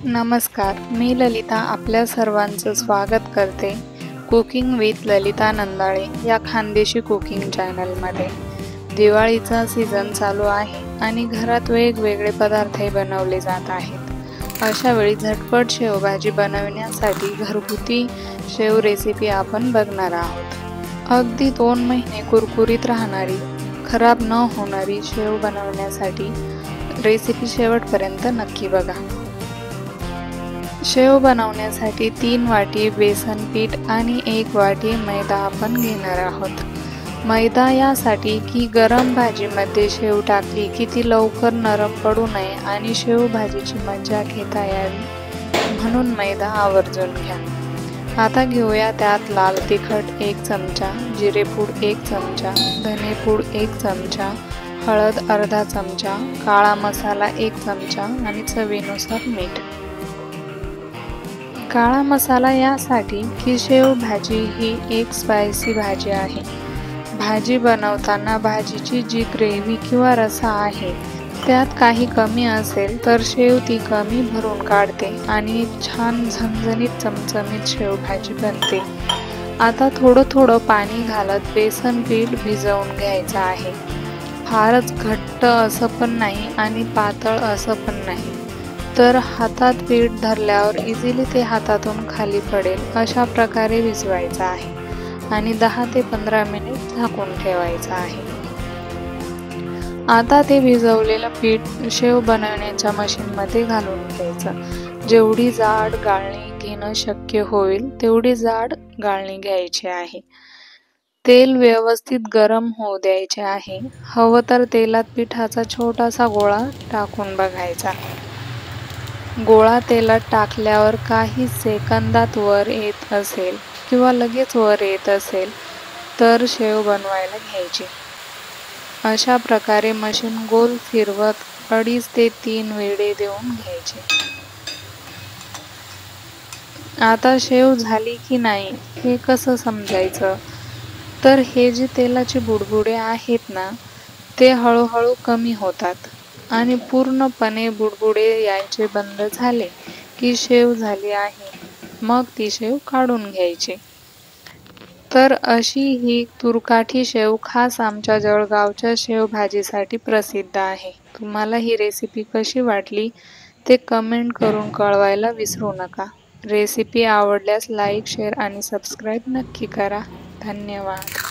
नमस्कार, मी ललिता आपल्या सर्वांचं स्वागत करते कुकिंग विथ ललिता नंदाळे या खानदेशी कुकिंग चॅनलमध्ये। दिवाळीचा सीझन चालू आहे आणि घरात वेगवेगळे पदार्थही बनवले जात आहेत। अशा वेळी झटपट शेवभाजी बनवण्यासाठी घरगुती शेव रेसिपी आपण बघणार आहोत। अगदी 2 महिने कुरकुरीत राहणारी, खराब न होणारी शेव बनवण्यासाठी रेसिपी शेवटपर्यंत नक्की बघा। शेव बनवण्यासाठी 3 वाटी बेसन पीठ आणि 1 वाटी मैदा आपण घेणार आहोत। मैदा यासाठी की गरम भाजीमध्ये शेव टाकली की ती लवकर नरम पडू नये आणि शेव भाजीची मजा घेता यावी म्हणून मैदा आवर्जून घ्या। आता घेऊया त्यात लाल तिखट 1 चमचा, जिरेपूड 1 चमचा, धनेपूड 1 चमचा, हळद अर्धा चमचा, काळा मसाला 1 चमचा आणि चवीनुसार मीठ। काळा मसाला यासाठी की शेव भाजी ही एक स्पायसी भाजी आहे। भाजी बनवताना भाजीची जी ग्रेव्ही किंवा रसा आहे त्यात काही कमी असेल तर शेव ती कमी भरून काढते आणि छान झणझणीत चमचमीत शेव भाजी बनते। आता थोडं पाणी घालत बेसन पीठ भिजवून घ्यायचं आहे। फारच घट्ट असं पण नाही आणि पातळ असं पण नाही, तर हातात पीठ धरल्यावर इझिली ते हातातून खाली पडेल अशा प्रकारे भिजवायचं आहे आणि 10 ते 15 मिनिट झाकून ठेवायचं आहे। आता ते भिजवलेलं पीठ शेव बनवण्याच्या मशीनमध्ये घालून घ्यायचं। जेवढी जाड गाळणी घेणं शक्य होईल तेवढी जाड गाळणी घ्यायची आहे। तेल व्यवस्थित गरम होऊ द्यायचे आहे। हवं तर तेलात पिठाचा छोटासा गोळा टाकून बघायचा। गोळा तेलात टाकल्यावर काही सेकंदात वर येत असेल किंवा लगेच वर येत असेल तर शेव बनवायला घ्यायची। अशा प्रकारे मशीन गोल फिरवत 2.5 ते 3 वेढे देऊन घ्यायचे। आता शेव झाली की नाही हे कसं समजायचं, तर हे जे तेलाचे बुडबुडे आहेत ना ते हळूहळू कमी होतात आणि पूर्णपणे बुडबुडे यायचे बंद झाले की शेव झाली आहे। मग ती शेव काढून घ्यायची। तर अशी ही तुरकाठी शेव खास आमच्या जळगावच्या शेव भाजीसाठी प्रसिद्ध आहे। तुम्हाला ही रेसिपी कशी वाटली ते कमेंट करून कळवायला विसरू नका। रेसिपी आवडल्यास लाईक, शेअर आणि सबस्क्राईब नक्की करा। धन्यवाद।